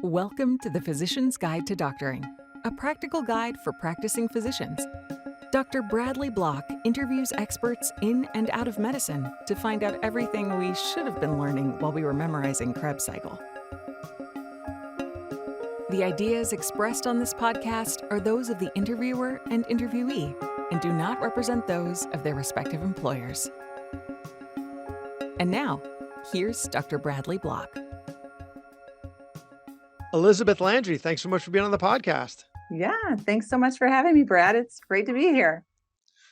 Welcome to the Physician's Guide to Doctoring, a practical guide for practicing physicians. Dr. Bradley Block interviews experts in and out of medicine to find out everything we should have been learning while we were memorizing Krebs cycle. The ideas expressed on this podcast are those of the interviewer and interviewee and do not represent those of their respective employers. And now, here's Dr. Bradley Block. Elizabeth Landry, thanks so much for being on the podcast. Yeah, thanks so much for having me, Brad. It's great to be here.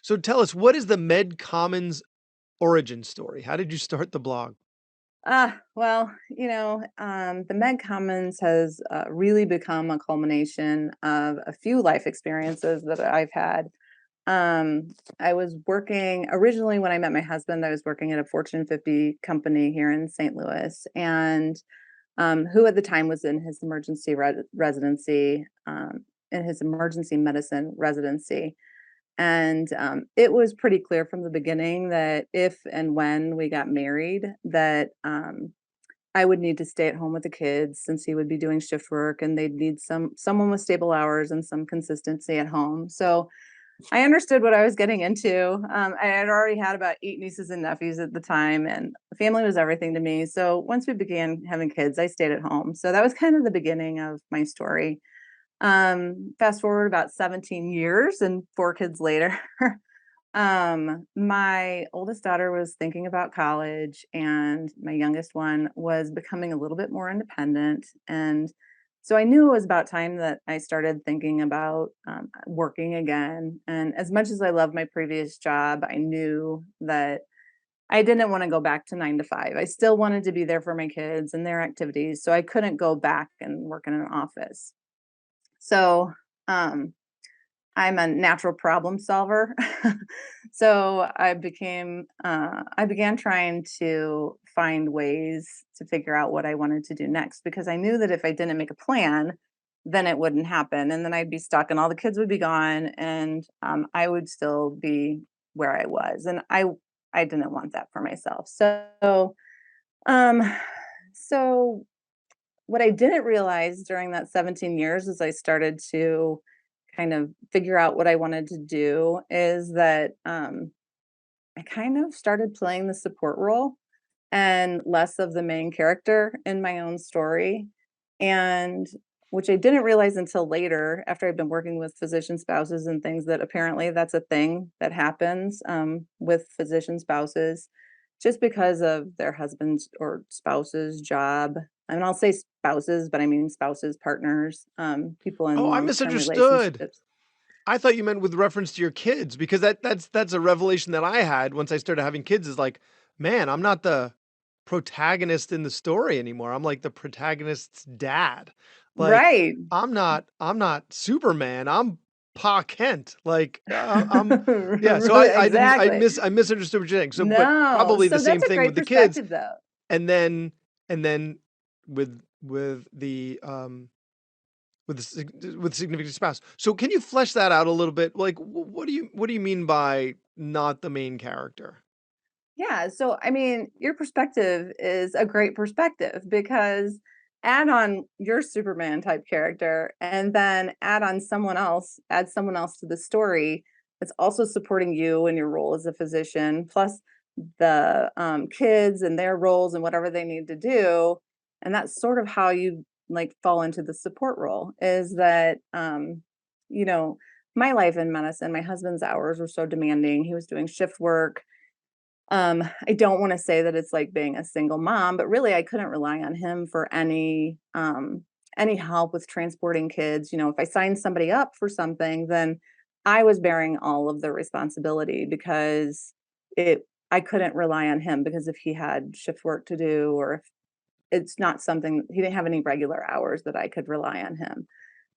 So tell us, what is the MedCommons origin story? How did you start the blog? The MedCommons has really become a culmination of a few life experiences that I've had. I was working, originally when I met my husband, I was working at a Fortune 50 company here in St. Louis, and who at the time was in his emergency residency, in his emergency medicine residency. And it was pretty clear from the beginning that if and when we got married, that I would need to stay at home with the kids since he would be doing shift work, and they'd need someone with stable hours and some consistency at home. So I understood what I was getting into. I had already had about 8 nieces and nephews at the time, and family was everything to me. So once we began having kids, I stayed at home. So that was kind of the beginning of my story. Fast forward about 17 years and 4 kids later, my oldest daughter was thinking about college, and my youngest one was becoming a little bit more independent. And so I knew it was about time that I started thinking about working again. And as much as I loved my previous job, I knew that I didn't want to go back to 9 to 5. I still wanted to be there for my kids and their activities. So I couldn't go back and work in an office. So I'm a natural problem solver. So I began trying to find ways to figure out what I wanted to do next, because I knew that if I didn't make a plan, then it wouldn't happen. And then I'd be stuck and all the kids would be gone, and I would still be where I was. And I didn't want that for myself. Um, so what I didn't realize during that 17 years as I started to kind of figure out what I wanted to do is that I kind of started playing the support role and less of the main character in my own story. And which I didn't realize until later, after I've been working with physician spouses and things, that apparently that's a thing that happens with physician spouses just because of their husband's or spouse's job. And I'll say spouses, but I mean spouses, partners, people in Oh, I long-term misunderstood. relationships. I thought you meant with reference to your kids, because that's a revelation that I had once I started having kids, is like, man, I'm not the protagonist in the story anymore. I'm like the protagonist's dad. Like Right. I'm not Superman. I'm Pa Kent. Like yeah. So Exactly. I misunderstood what you're saying. So, but No. probably the So same that's a thing with great the kids, perspective, though. and then with the with significant spouse. So can you flesh that out a little bit? Like, what do you mean by not the main character? Yeah. So, I mean, your perspective is a great perspective, because add on your Superman type character and then add someone else to the story that's also supporting you in your role as a physician, plus the kids and their roles and whatever they need to do. And that's sort of how you like fall into the support role, is that, you know, my life in medicine, my husband's hours were so demanding. He was doing shift work. I don't want to say that it's like being a single mom, but really I couldn't rely on him for any help with transporting kids. You know, if I signed somebody up for something, then I was bearing all of the responsibility, because it I couldn't rely on him, because if he had shift work to do, or if it's not something, he didn't have any regular hours that I could rely on him.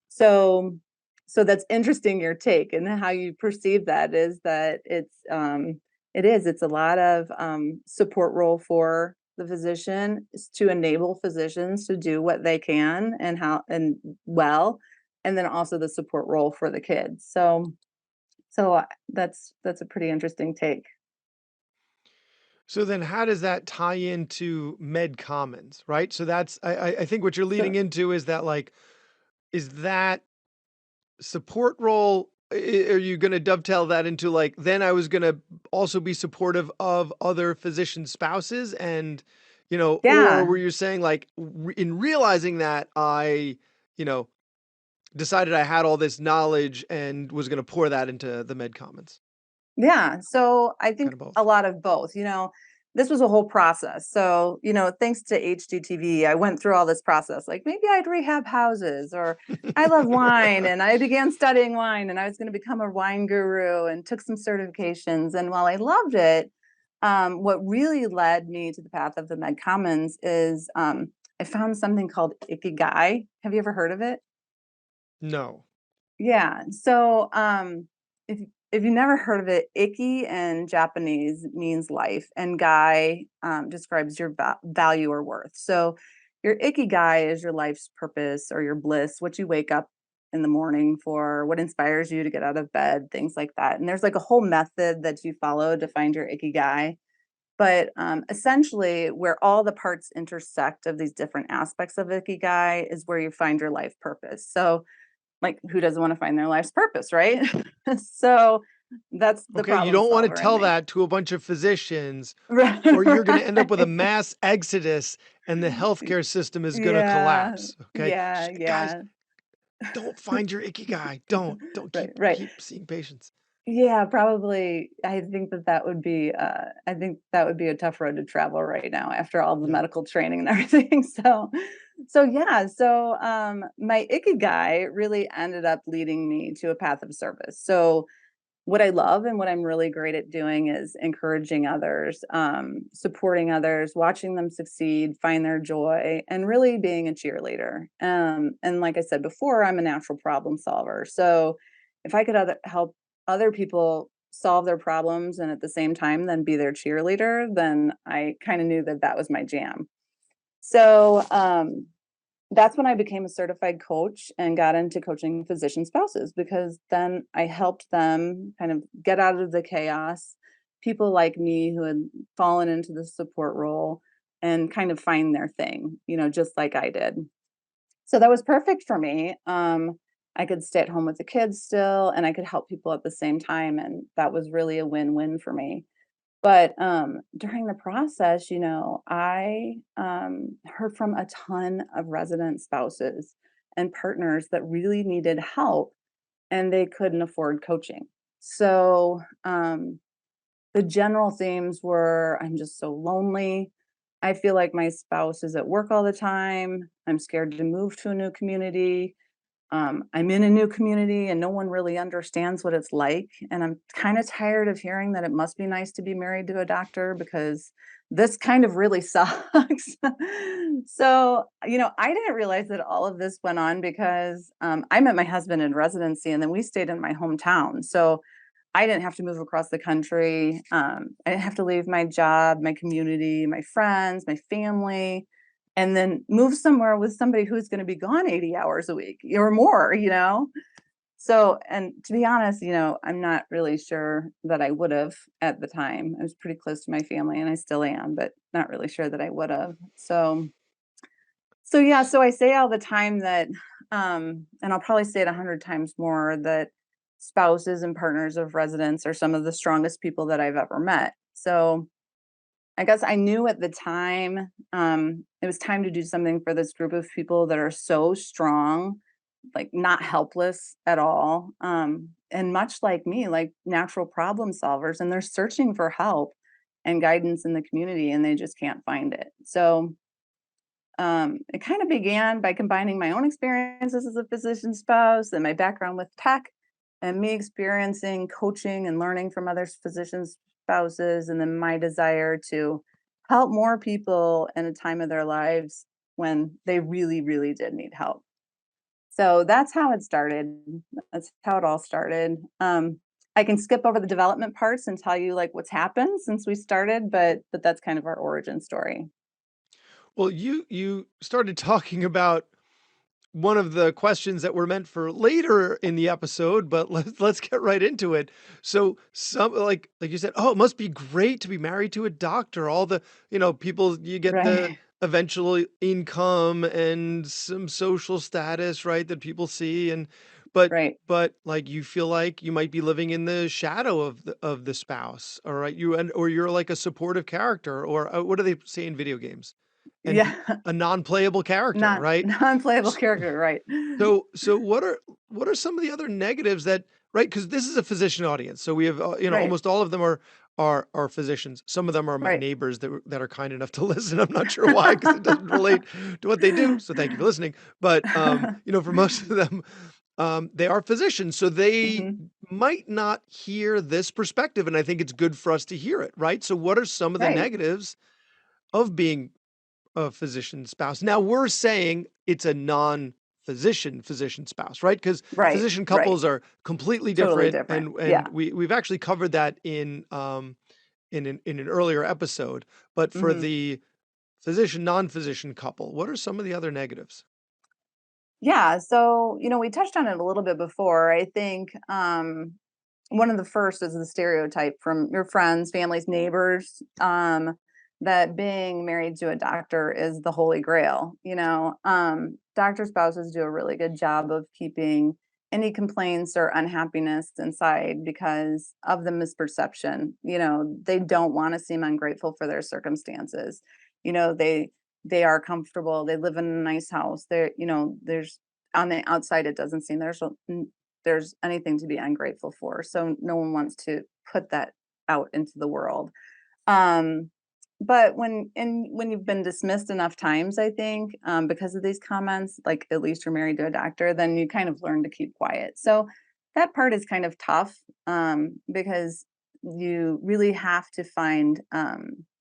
So so that's interesting, your take and how you perceive that, is that it's a lot of support role for the physician, is to enable physicians to do what they can and how and well, and then also the support role for the kids. So that's a pretty interesting take. So then how does that tie into MedCommons, right? So that's I think what you're leading So into is that, like, is that support role, are you going to dovetail that into, like, then I was going to also be supportive of other physician spouses, and or yeah, were you saying, like, in realizing that I you know decided I had all this knowledge and was going to pour that into the med commons? yeah. So I Kind think of a both. lot of both. This was a whole process. So, thanks to HGTV, I went through all this process. Like maybe I'd rehab houses, or I love wine and I began studying wine and I was going to become a wine guru and took some certifications. And while I loved it, what really led me to the path of the MedCommons is I found something called Ikigai. Have you ever heard of it? No. Yeah. So, if you never heard of it, "Iki" in Japanese means life, and "gai" describes your value or worth. So, your ikigai is your life's purpose or your bliss, what you wake up in the morning for, what inspires you to get out of bed, things like that. And there's like a whole method that you follow to find your ikigai. But essentially, where all the parts intersect of these different aspects of ikigai is where you find your life purpose. So, like, who doesn't wanna find their life's purpose, right? So, that's the Okay, you problem don't want to solver in tell me. that to a bunch of physicians, Right, or you're going to end up with a right. mass exodus and the healthcare system is going to Yeah, collapse. Okay. yeah, Guys, yeah. don't find your ikigai. Don't Right, right. keep seeing patients. Yeah, probably. I think that would be a tough road to travel right now after all the Yeah. medical training and everything. So my ikigai really ended up leading me to a path of service. So what I love and what I'm really great at doing is encouraging others, supporting others, watching them succeed, find their joy, and really being a cheerleader. And like I said before, I'm a natural problem solver. So if I could help other people solve their problems and at the same time then be their cheerleader, then I kind of knew that that was my jam. So that's when I became a certified coach and got into coaching physician spouses, because then I helped them kind of get out of the chaos, people like me who had fallen into the support role and kind of find their thing, just like I did. So that was perfect for me. I could stay at home with the kids still and I could help people at the same time. And that was really a win-win for me. But, during the process, I, heard from a ton of resident spouses and partners that really needed help, and they couldn't afford coaching. So, the general themes were, "I'm just so lonely. I feel like my spouse is at work all the time. I'm scared to move to a new community. I'm in a new community and no one really understands what it's like. And I'm kind of tired of hearing that it must be nice to be married to a doctor because this kind of really sucks." So, I didn't realize that all of this went on because I met my husband in residency and then we stayed in my hometown. So I didn't have to move across the country. I didn't have to leave my job, my community, my friends, my family, and then move somewhere with somebody who's going to be gone 80 hours a week or more. So, and to be honest, I'm not really sure that I would have at the time. I was pretty close to my family and I still am, but not really sure that I would have. So yeah, so I say all the time that, and I'll probably say it 100 times more, that spouses and partners of residents are some of the strongest people that I've ever met. So I guess I knew at the time it was time to do something for this group of people that are so strong, like not helpless at all, and much like me, like natural problem solvers, and they're searching for help and guidance in the community, and they just can't find it. So it kind of began by combining my own experiences as a physician spouse and my background with tech and me experiencing coaching and learning from other physician spouses, and then my desire to help more people in a time of their lives when they really, really did need help. So that's how it started. That's how it all started. I can skip over the development parts and tell you like what's happened since we started, but that's kind of our origin story. Well, you started talking about one of the questions that were meant for later in the episode, but let's get right into it. So some like you said, oh, it must be great to be married to a doctor. All the, people you get the Right. eventual income and some social status, right, that people see but Right. but like you feel like you might be living in the shadow of the spouse, all right? Or you're like a supportive character or what do they say in video games? Yeah. A non-playable character, Not right? non-playable character, right. So what are some of the other negatives that right? Because this is a physician audience, so we have, Right. almost all of them are physicians. Some of them are my Right. neighbors that are kind enough to listen. I'm not sure why, because it doesn't relate to what they do, so thank you for listening. But, for most of them, they are physicians, so they Mhm. might not hear this perspective, and I think it's good for us to hear it, right? So what are some of the Right. negatives of being a physician spouse? Now we're saying it's a non-physician spouse, right? Because Right. physician Right. couples are completely Totally different, different. and Yeah. we've actually covered that in an earlier episode. But for Mhm. the physician non-physician couple, what are some of the other negatives? Yeah, so, we touched on it a little bit before. I think, one of the first is the stereotype from your friends, families, neighbors, that being married to a doctor is the holy grail. Doctor spouses do a really good job of keeping any complaints or unhappiness inside because of the misperception. They don't want to seem ungrateful for their circumstances. They are comfortable. They live in a nice house. There's on the outside it doesn't seem there's anything to be ungrateful for. So no one wants to put that out into the world. Um, but when you've been dismissed enough times, I think, because of these comments, like at least you're married to a doctor, then you kind of learn to keep quiet. So that part is kind of tough, because you really have to find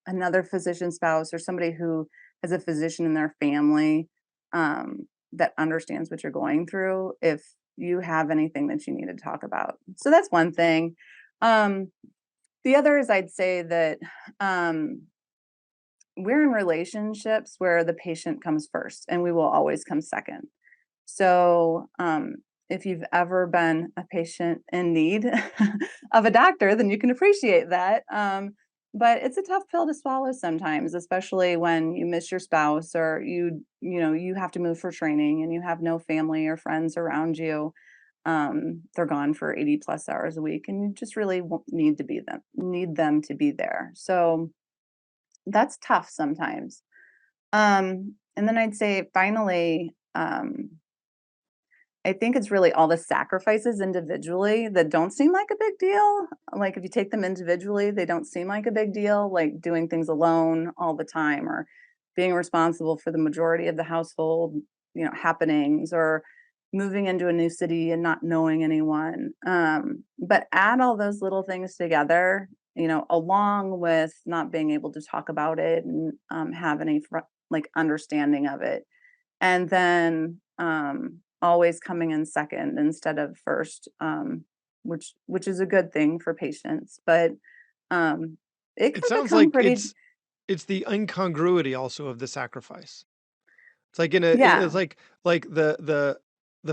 another physician spouse or somebody who has a physician in their family, that understands what you're going through if you have anything that you need to talk about. So that's one thing. Um, the other is I'd say that, um, we're in relationships where the patient comes first and we will always come second. So, if you've ever been a patient in need of a doctor, then you can appreciate that. But it's a tough pill to swallow sometimes, especially when you miss your spouse or you have to move for training and you have no family or friends around you. They're gone for 80 plus hours a week and you just really need them to be there. So that's tough sometimes. And then I'd say finally, I think it's really all the sacrifices individually that don't seem like a big deal. Like if you take them individually, they don't seem like a big deal, like doing things alone all the time or being responsible for the majority of the household, happenings or moving into a new city and not knowing anyone. But add all those little things together, along with not being able to talk about it and have any like understanding of it and then always coming in second instead of first, which is a good thing for patients, but um, it It can sounds become like pretty. it's the incongruity also of the sacrifice. It's like it's Yeah, like the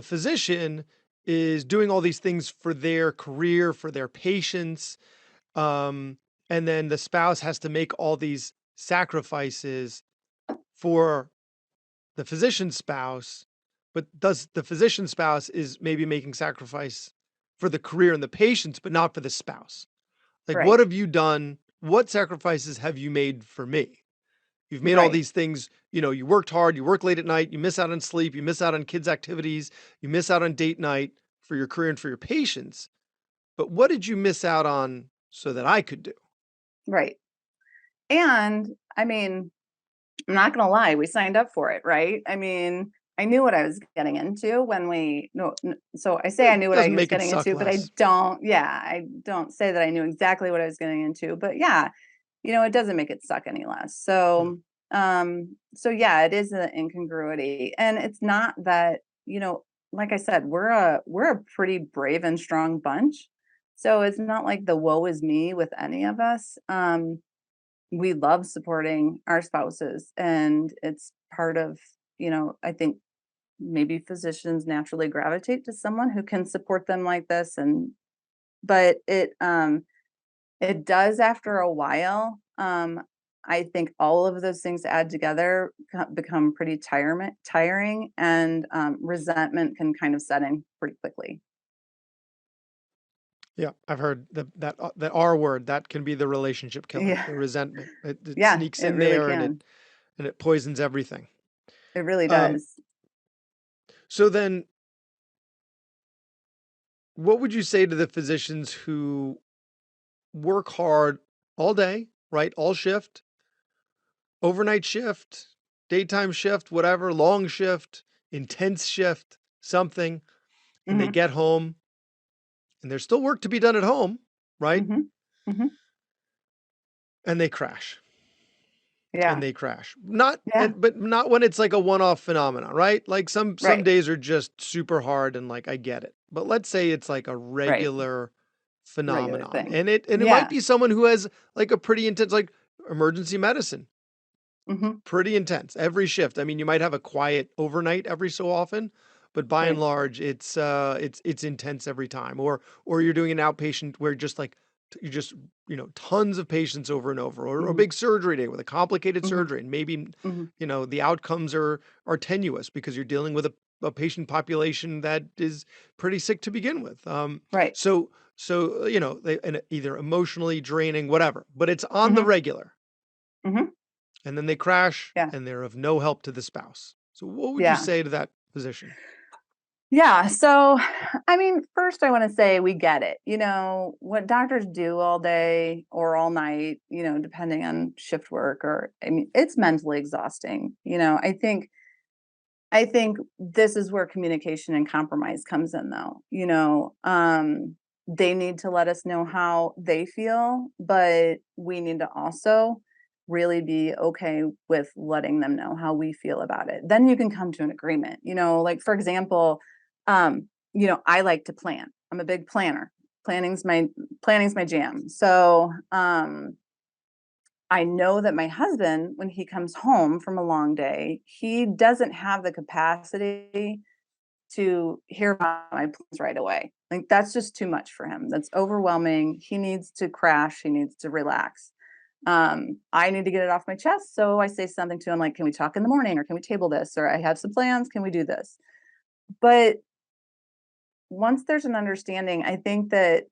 physician is doing all these things for their career, for their patients, um, and then the spouse has to make all these sacrifices for the physician's spouse, but does the physician's spouse is maybe making sacrifice for the career and the patients, but not for the spouse. Like, what right, have you done? What sacrifices have you made for me? You've made all right, these things, you worked hard, you work late at night, you miss out on sleep, you miss out on kids' activities, you miss out on date night for your career and for your patients. But what did you miss out on so that I could do? right. And I mean, I'm not gonna lie, we signed up for it, right? I mean, I knew what I was getting into when we no, so I say I It knew what I doesn't was make it getting suck into, but less. I don't say that I knew exactly what I was getting into, but yeah, it doesn't make it suck any less. Yeah. So yeah, it is an incongruity. And it's not that, like I said, we're a pretty brave and strong bunch. So it's not like the woe is me with any of us. We love supporting our spouses and it's part of, I think maybe physicians naturally gravitate to someone who can support them like this, and but it does after a while. I think all of those things add together become pretty tiring, and resentment can kind of set in pretty quickly. Yeah, I've heard that R word, that can be the relationship killer, Yeah, the resentment. It yeah, sneaks it in really there can. and it poisons everything. It really Um, does. so then what would you say to the physicians who work hard all day, right? All shift, overnight shift, daytime shift, whatever, long shift, intense shift, something, and they Hmm. get home and there's still work to be done at home, right? Hmm. Hmm. And they crash. And Yeah, they crash. Not yeah, and but not when it's like a one-off phenomenon, right? Like some right, days are just super hard and like I get it. But let's say it's like a right. regular Regular phenomenon. thing. And it might Yeah. be someone who has like a pretty intense like emergency medicine, Hmm. pretty intense every shift. I mean, you might have a quiet overnight every so often, but by and Right. large it's intense every time. Or you're doing an outpatient where just like you just tons of patients over and over, or a Hmm. big surgery day with a complicated Hmm. surgery, and maybe Hmm. the outcomes are tenuous because you're dealing with a patient population that is pretty sick to begin with. Right. So they and either emotionally draining, whatever, but it's on the Hmm. regular, Hmm. and then they crash Yeah. and they're of no help to the spouse. So what would you Yeah. say to that position? Yeah. So, I mean, first, I want to say we get it. What doctors do all day or all night, depending on shift work, or, I mean, it's mentally exhausting. I think this is where communication and compromise comes in, though. They need to let us know how they feel, but we need to also really be okay with letting them know how we feel about it. Then you can come to an agreement. Like, for example, I like to plan. I'm a big planner. Planning's my jam. So, I know that my husband, when he comes home from a long day, he doesn't have the capacity to hear about my plans right away. Like, that's just too much for him. That's overwhelming. He needs to crash. He needs to relax. I need to get it off my chest. So I say something to him like, can we talk in the morning, or can we table this? Or I have some plans. Can we do this? But once there's an understanding, I think that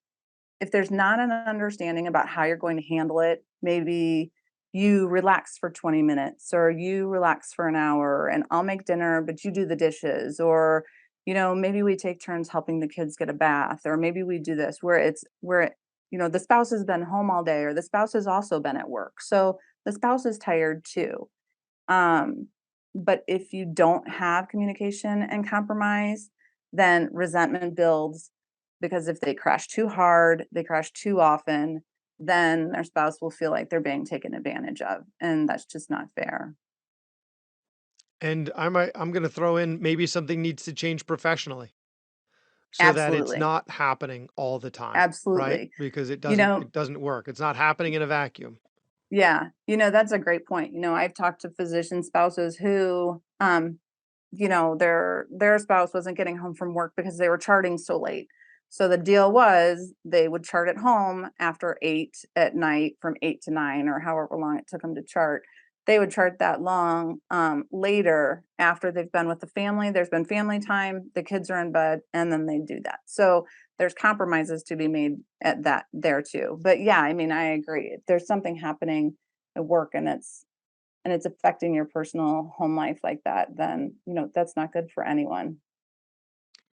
if there's not an understanding about how you're going to handle it, maybe you relax for 20 minutes, or you relax for an hour and I'll make dinner, but you do the dishes. Or, maybe we take turns helping the kids get a bath, or maybe we do this where the spouse has been home all day, or the spouse has also been at work. So the spouse is tired too. Um, but if you don't have communication and compromise, then resentment builds, because if they crash too hard, they crash too often, then their spouse will feel like they're being taken advantage of. And that's just not fair. And I'm going to throw in maybe something needs to change professionally so that it's Absolutely. not happening all the time, right? Absolutely. Because it You doesn't know, it doesn't work. It's not happening in a vacuum. yeah, that's a great point. I've talked to physician spouses who, their spouse wasn't getting home from work because they were charting so late. So the deal was they would chart at home after 8 at night, from 8 to 9, or however long it took them to chart. They would chart that long, later, after they've been with the family. There's been family time, the kids are in bed, and then they do that. So there's compromises to be made at that there too. But yeah, I mean, I agree. If there's something happening at work, and it's affecting your personal home life like that, then, that's not good for anyone.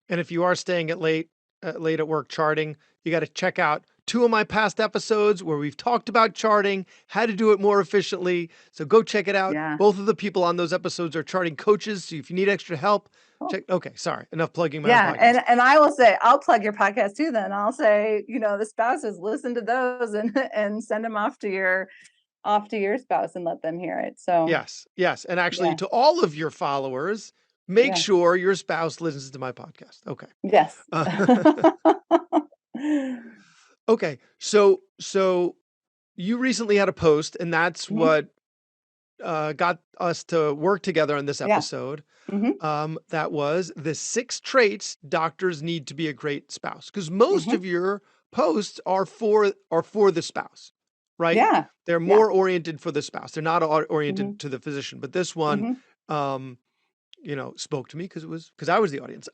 And if you are staying late at work charting, you got to check out two of my past episodes where we've talked about charting, how to do it more efficiently. So go check it out. Yeah. Both of the people on those episodes are charting coaches. So if you need extra help, Cool. check. Okay, sorry, enough plugging my own Yeah, podcast. and I will say, I'll plug your podcast too then. I'll say, the spouses, listen to those, and and send them off to your spouse and let them hear it. So, Yes, yes. And actually, yeah. to all of your followers, make Yeah. sure your spouse listens to my podcast. Okay. Yes. Uh, okay. So you recently had a post, and that's Mhm. what got us to work together on this Yeah. episode. Mhm. That was the 6 traits doctors need to be a great spouse. Because most Mhm. of your posts are for the spouse, right? Yeah. They're Yeah. more oriented for the spouse. They're not oriented Mhm. to the physician. But this one, Mhm. um, spoke to me because I was the audience.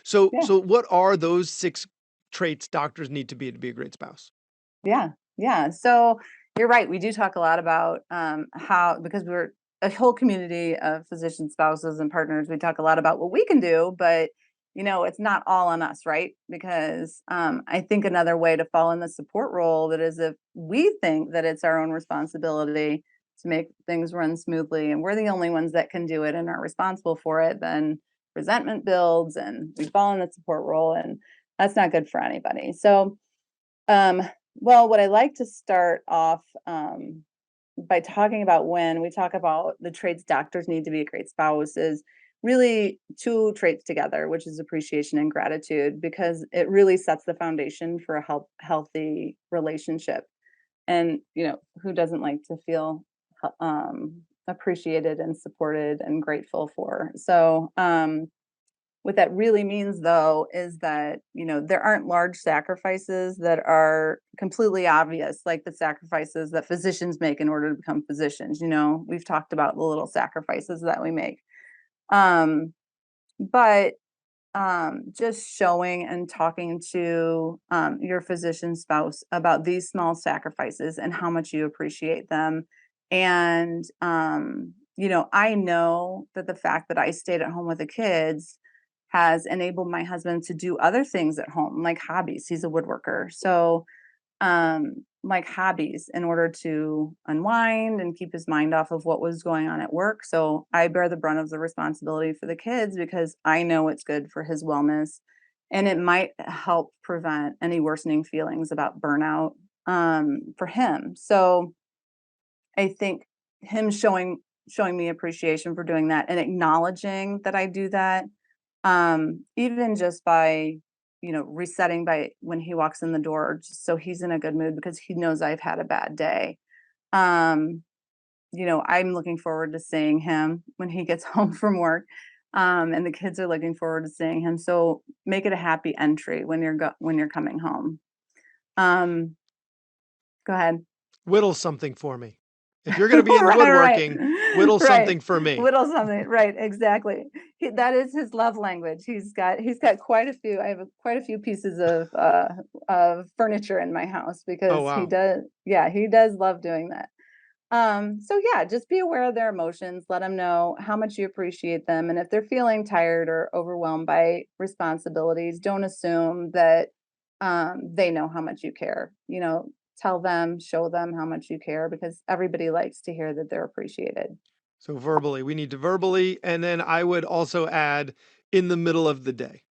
So Yeah. so what are those 6 traits doctors need to be a great spouse? Yeah. Yeah. So you're right. We do talk a lot about how, because we're a whole community of physician spouses and partners, we talk a lot about what we can do, but it's not all on us, right? Because I think another way to fall in the support role that is if we think that it's our own responsibility to make things run smoothly and we're the only ones that can do it and are responsible for it, then resentment builds and we fall in the support role and that's not good for anybody. So um, well, what I like to start off by talking about when we talk about the traits doctors need to be a great spouse is really two traits together, which is appreciation and gratitude, because it really sets the foundation for a healthy relationship. And who doesn't like to feel appreciated and supported and grateful for? So, what that really means, though, is that, there aren't large sacrifices that are completely obvious, like the sacrifices that physicians make in order to become physicians. We've talked about the little sacrifices that we make. Um, but just showing and talking to your physician spouse about these small sacrifices and how much you appreciate them. And, I know that the fact that I stayed at home with the kids has enabled my husband to do other things at home, like hobbies. He's a woodworker. So, like hobbies in order to unwind and keep his mind off of what was going on at work. So I bear the brunt of the responsibility for the kids because I know it's good for his wellness and it might help prevent any worsening feelings about burnout for him. So I think him showing me appreciation for doing that and acknowledging that I do that, even just by resetting by when he walks in the door, just so he's in a good mood because he knows I've had a bad day. um I'm looking forward to seeing him when he gets home from work, and the kids are looking forward to seeing him, so make it a happy entry when when you're coming home. um Go ahead. Whittle something for me. If you're gonna be in the Right, woodworking, whittle right. something for me. Little something, right, exactly. That is his love language. He's got quite a few. I have quite a few pieces of furniture in my house Oh, because he wow. does. Yeah, he does love doing that. So yeah, just be aware of their emotions. Let them know how much you appreciate them, and if they're feeling tired or overwhelmed by responsibilities, don't assume that they know how much you care. Tell them, show them how much you care because everybody likes to hear that they're appreciated. So verbally, we need to verbally, and then I would also add in the middle of the day.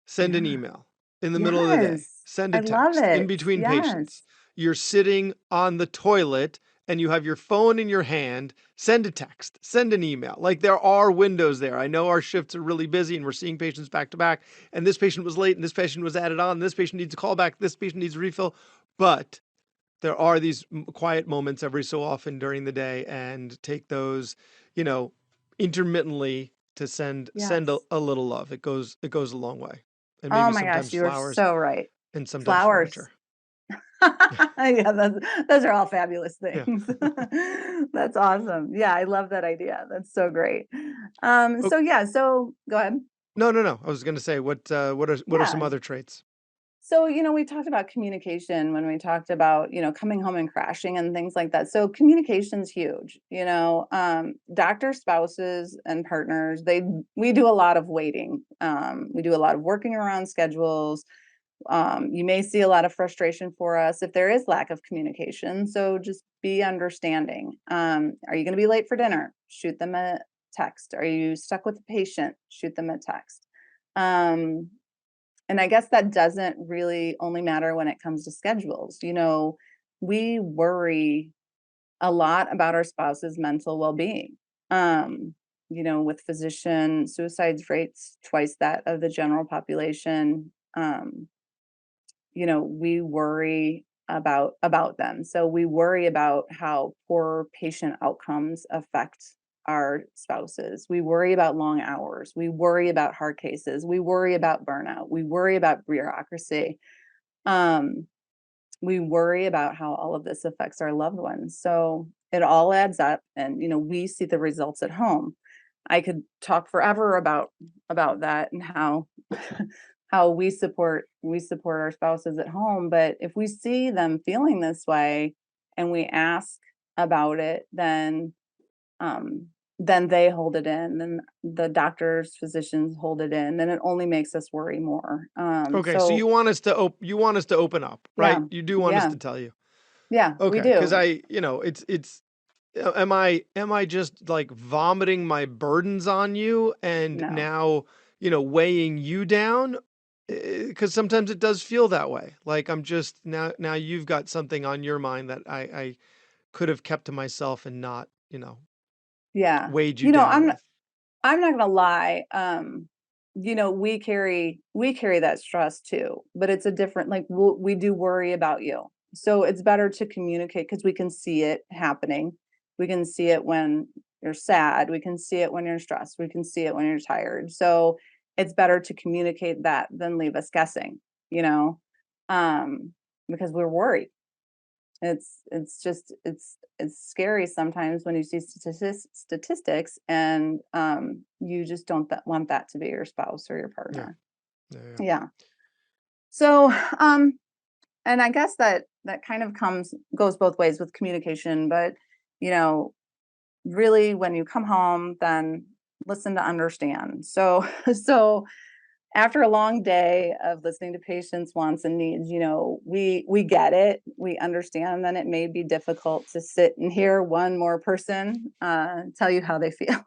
Send an Yeah. email in the middle of the day. Yes. Send a I love text in it. between patients. Yes. You're sitting on the toilet and you have your phone in your hand. Send a text, send an email. Like there are windows there. I know our shifts are really busy and we're seeing patients back to back. And this patient was late and this patient was added on. This patient needs a call back. This patient needs a refill. But there are these quiet moments every so often during the day and take those, you know, intermittently to send Yes. a little love. It goes a long way. And Oh maybe my gosh, sometimes you are flowers so right. and sometimes Flowers. furniture. Yeah, those are all fabulous Yeah. things. That's awesome. Yeah, I love that idea. That's so great. Oh, So yeah, so go ahead. no, no, no. I was going to say what are some Yeah. other traits? So, we talked about communication when we talked about, coming home and crashing and things like that. So communication's huge. Doctor spouses and partners, we do a lot of waiting. We do a lot of working around schedules. You may see a lot of frustration for us if there is lack of communication. So just be understanding. Are you going to be late for dinner? Shoot them a text. Are you stuck with a patient? Shoot them a text. Um, and I guess that doesn't really only matter when it comes to schedules. We worry a lot about our spouse's mental well-being. With physician suicide rates twice that of the general population. We worry about them. So we worry about how poor patient outcomes affect our spouses. We worry about long hours. We worry about hard cases. We worry about burnout. We worry about bureaucracy. Um, we worry about how all of this affects our loved ones. So it all adds up, and we see the results at home. I could talk forever about that and how how we support our spouses at home, but if we see them feeling this way and we ask about it, then they hold it in, then the doctors, physicians hold it in, then it only makes us worry more. Okay, so So you want us to open up, yeah, right? You do want us yeah, to tell you. yeah, we Okay, because do. it's am I just like vomiting my burdens on you and No. now, weighing you down? Because sometimes it does feel that way. Like I'm just now you've got something on your mind that I could have kept to myself and not, Yeah. weighed you You know, down I'm with. I'm not gonna lie. We carry that stress too, but it's a different, like, we do worry about you. So it's better to communicate because we can see it happening. We can see it when you're sad. We can see it when you're stressed. We can see it when you're tired. So it's better to communicate that than leave us guessing, you know, um, because we're worried. It's scary sometimes when you see statistics, and you just don't want that to be your spouse or your Yeah, partner. yeah, yeah. Yeah. So, and I guess that kind of goes both ways with communication, but you know, really when you come home, then listen to understand. So, so after a long day of listening to patients' wants and needs, we get it. We understand that it may be difficult to sit and hear one more person tell you how they feel.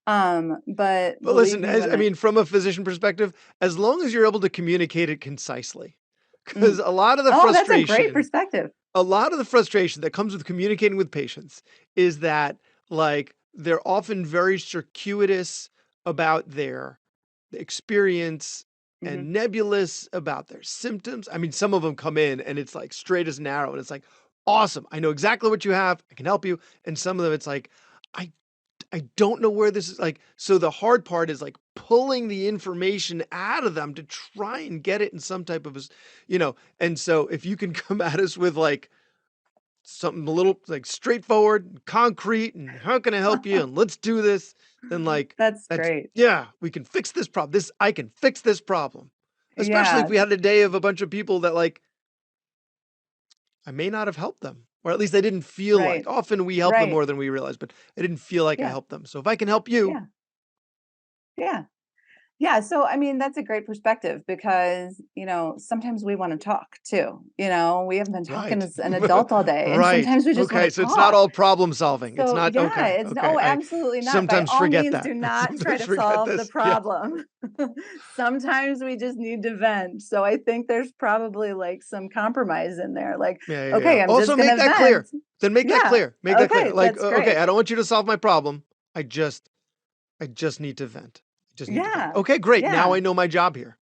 But But believe listen, me, as when I it mean, from a physician perspective, as long as you're able to communicate it concisely, because mm. a lot of the Oh, that's a great frustration perspective. a lot of the frustration that comes with communicating with patients is that like they're often very circuitous about their experience Hmm. and nebulous about their symptoms. I mean, some of them come in and it's like straight as an arrow and it's like, awesome. I know exactly what you have. I can help you. And some of them it's like, I I don't know where this is like. So the hard part is like pulling the information out of them to try and get it in some type of, and so if you can come at us with like something a little like straightforward, and concrete, and how can I help you? And let's do this. Then like That's that's great. yeah, we can fix this problem. I can fix this problem. Especially if Yeah, we had a day of a bunch of people that like I may not have helped them. Or at least I didn't feel like. right, Often we help them right. more than we realize, but I didn't feel like I Yeah, helped them. So if I can help you, yeah, yeah. Yeah, so I mean, that's a great perspective because, sometimes we want to talk too. We haven't been talking right. as an adult all day, and Right. sometimes we just want Okay. to So it's not talk. all problem solving. It's So, not yeah, okay. it's Okay. no, I absolutely not. By sometimes all forget means, that. do I not try sometimes to forget solve the this. Yeah. problem. Sometimes we just need to vent. So I think there's probably like some compromise in there. Like, Yeah, yeah, yeah. okay, I'm Also, just make gonna that vent. clear. Then make that Yeah. clear. Make that clear. Okay, Like, that's okay, great. I don't want you to solve my problem. I just need to vent. I just need to vent. Yeah. Okay, great. Now Yeah. I know my job here.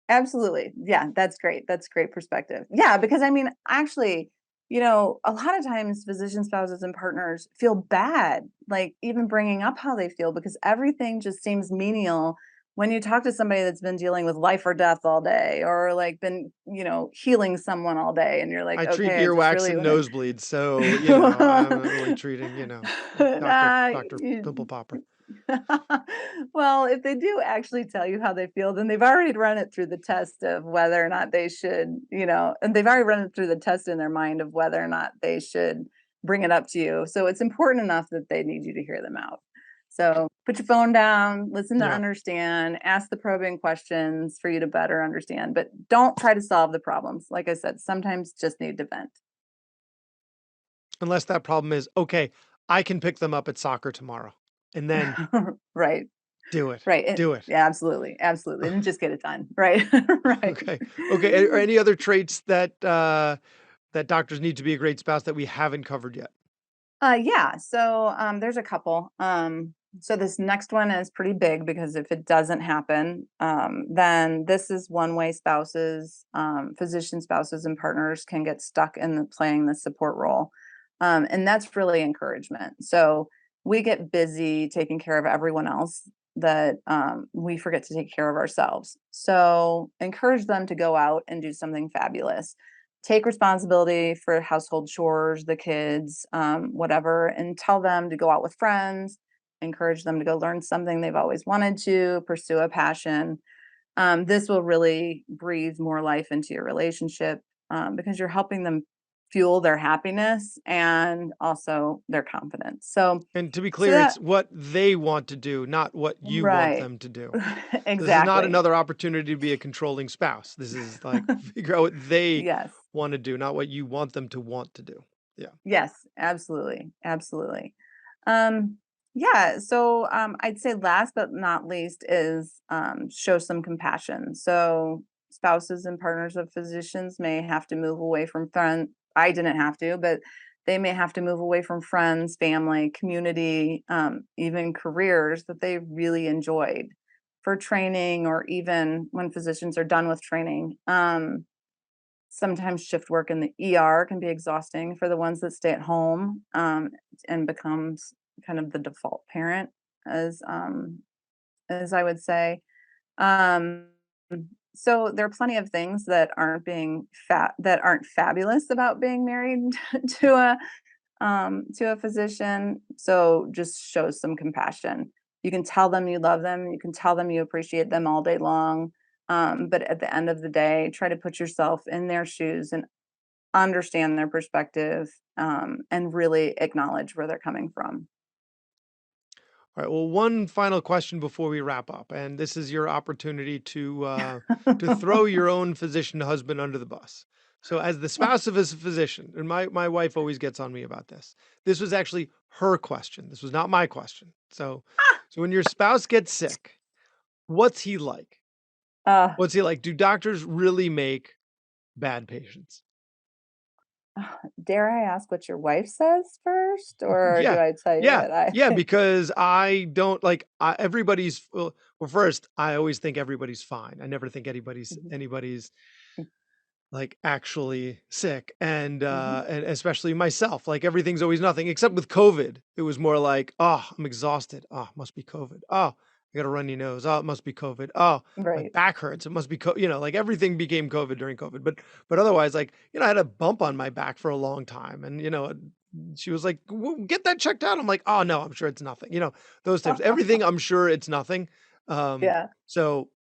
Absolutely. Yeah, that's great. That's great perspective. Yeah, because I mean, actually, a lot of times physician spouses and partners feel bad, like even bringing up how they feel because everything just seems menial when you talk to somebody that's been dealing with life or death all day or like been, healing someone all day and you're like, I treat okay, I just earwax really and want nosebleeds, so I'm not really to treating, Doctor you Pimple Popper. Well, if they do actually tell you how they feel, then they've already run it through the test of whether or not they should, and they've already run it through the test in their mind of whether or not they should bring it up to you. So it's important enough that they need you to hear them out. So put your phone down, listen to Yeah. understand, ask the probing questions for you to better understand, but don't try to solve the problems. Like I said, sometimes just need to vent. Unless that problem is, okay, I can pick them up at soccer tomorrow. And then Right. do it. Right. Do it. Yeah, absolutely. Absolutely. And just get it done. Right. Right. Okay. Okay. Are any other traits that doctors need to be a great spouse that we haven't covered yet? Yeah. So there's a couple. So this next one is pretty big because if it doesn't happen, then this is one way spouses, physician spouses and partners can get stuck in playing the support role. And that's really encouragement. So we get busy taking care of everyone else that we forget to take care of ourselves. So encourage them to go out and do something fabulous. Take responsibility for household chores, the kids, whatever, and tell them to go out with friends, encourage them to go learn something they've always wanted to, pursue a passion. This will really breathe more life into your relationship because you're helping them fuel their happiness and also their confidence. And to be So clear, that it's what they want to do, not what you want right, them to do. This is not exactly. another opportunity to be a controlling spouse. This is like figure out what they Yes, want to do, not what you want them to want to do. Yeah. yes, absolutely, absolutely. Um, yeah, so I'd say last but not least is show some compassion. So spouses and partners of physicians may have to move away from friends. I didn't have to, but they may have to move away from friends, family, community, even careers that they really enjoyed for training, or even when physicians are done with training. Sometimes shift work in the ER can be exhausting for the ones that stay at home, and becomes kind of the default parent, as I would say. Um, so there are plenty of things that aren't fabulous about being married to a physician. So just show some compassion. You can tell them you love them. You can tell them you appreciate them all day long. But at the end of the day, try to put yourself in their shoes and understand their perspective, and really acknowledge where they're coming from. All right. Well, one final question before we wrap up, and this is your opportunity to throw your own physician husband under the bus. So, as the spouse of a physician, and my wife always gets on me about this. This was actually her question. This was not my question. So when your spouse gets sick, what's he like? uh, What's he like? Do doctors really make bad patients? dare I ask what your wife says first, or do Yeah. I tell you Yeah. what I? Yeah, because I don't like everybody's well, first, I always think everybody's fine. I never think Mhm, anybody's like actually sick, mhm, and especially myself. Like everything's always nothing except with COVID. It was more like, "Oh, I'm exhausted. Oh, must be COVID. Oh, I got a runny nose. Oh, it must be COVID. Oh, my right. back hurts. It must be like everything became COVID during COVID. But otherwise, like, I had a bump on my back for a long time, and she was like, Get that checked out." I'm like, "Oh no, I'm sure it's nothing." Those types. Everything, I'm sure it's nothing. Um, Yeah. so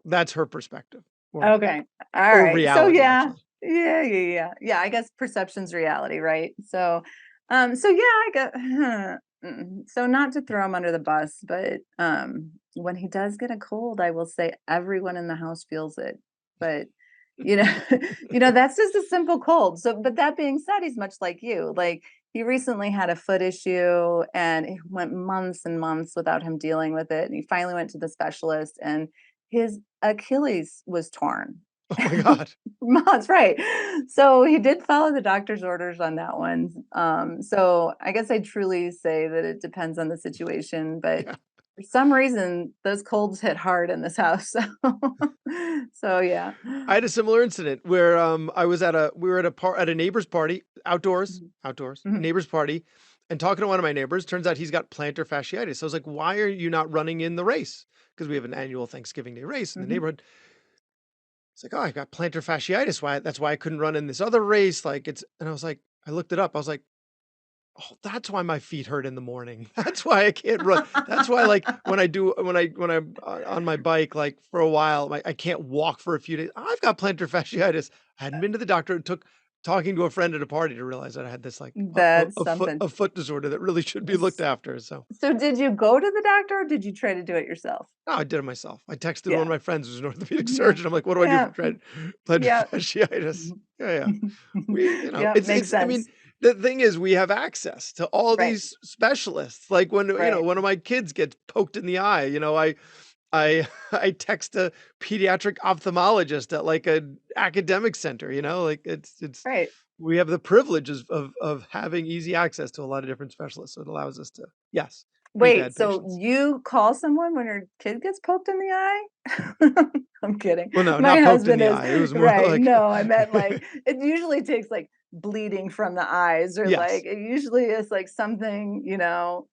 that's her perspective, or Okay. All or right. So reality, yeah. actually. Yeah. I guess perception's reality, right? So yeah, I get so not to throw him under the bus, but when he does get a cold, I will say everyone in the house feels it. But you know, that's just a simple cold. So, but that being said, he's much like you. Like he recently had a foot issue and it went months and months without him dealing with it. And he finally went to the specialist and his Achilles was torn. Oh my god. Months, right. So he did follow the doctor's orders on that one. So I guess I truly say that it depends on the situation, but Yeah. for some reason those colds hit hard in this house. So yeah. I had a similar incident where, I was at a we were at a neighbor's party, outdoors, Mhm, a mhm, neighbor's party, and talking to one of my neighbors. Turns out he's got plantar fasciitis. I was like, "Why are you not running in the race?" Because we have an annual Thanksgiving Day race in the mhm. neighborhood. It's like, "Oh, I got plantar fasciitis. That's why I couldn't run in this other race." Like, and I was like, I looked it up. I was like, "Oh, that's why my feet hurt in the morning. That's why I can't run. That's why, like, when I'm on my bike, like, for a while, I can't walk for a few days. I've got plantar fasciitis." I hadn't been to the doctor. It took talking to a friend at a party to realize that I had this, like, That's something. a foot disorder that really should be looked S- after. So, So did you go to the doctor or did you try to do it yourself? no, I did it myself. I texted one of Yeah. my friends who's an orthopedic Yeah. surgeon. I'm like, "What do I do for Yeah. plantar Yeah. fasciitis?" Yeah, yeah. Yeah, makes I mean, sense. the thing is we have access to all Right. these specialists. Like when, Right. one of my kids gets poked in the eye, I I text a pediatric ophthalmologist at like an academic center, like it's Right. we have the privilege of having easy access to a lot of different specialists. So it allows us to, yes, treat Wait, bad so patients. you call someone when your kid gets poked in the eye? I'm kidding. Well, no, My not poked in husband the is eye. It was more right. like, No, I meant like it usually takes like bleeding from the eyes or yes, like it usually is like something,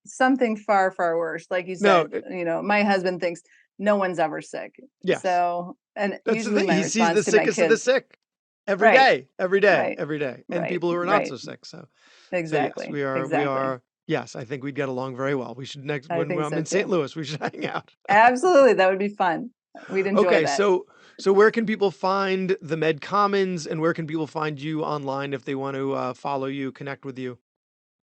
something far, far worse. Like you no, said, my husband thinks no one's ever sick. yes. So, and That's the usually thing. my He sees the response to my sickest of the kids, sick every right, day, every day, right, every day, and right, people who are not right. so sick. So yes, Exactly. we Exactly. are. Yes, I think we'd get along very well. We should next I when think I'm so in St. too. Louis, we should hang out. Absolutely. That would be fun. We'd enjoy Okay, that. so where can people find the MedCommons, and where can people find you online if they want to follow you, connect with you?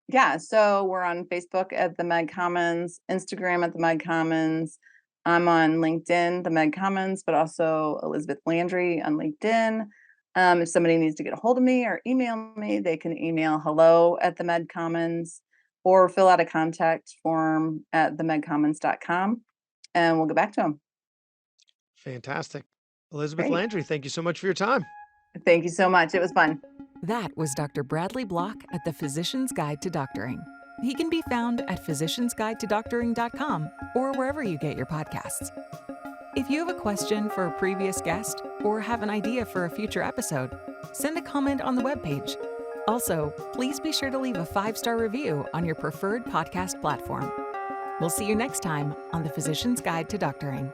Yeah, so we're on Facebook at the MedCommons, Instagram at the MedCommons. I'm on LinkedIn, the MedCommons, but also Elizabeth Landry on LinkedIn. If somebody needs to get a hold of me or email me, they can email hello at the MedCommons or fill out a contact form at themedcommons.com and we'll get back to them. Fantastic. Elizabeth Great. Landry, thank you so much for your time. Thank you so much. It was fun. That was Dr. Bradley Block at the Physician's Guide to Doctoring. He can be found at physiciansguidetodoctoring.com or wherever you get your podcasts. If you have a question for a previous guest or have an idea for a future episode, send a comment on the webpage. Also, please be sure to leave a 5-star review on your preferred podcast platform. We'll see you next time on the Physician's Guide to Doctoring.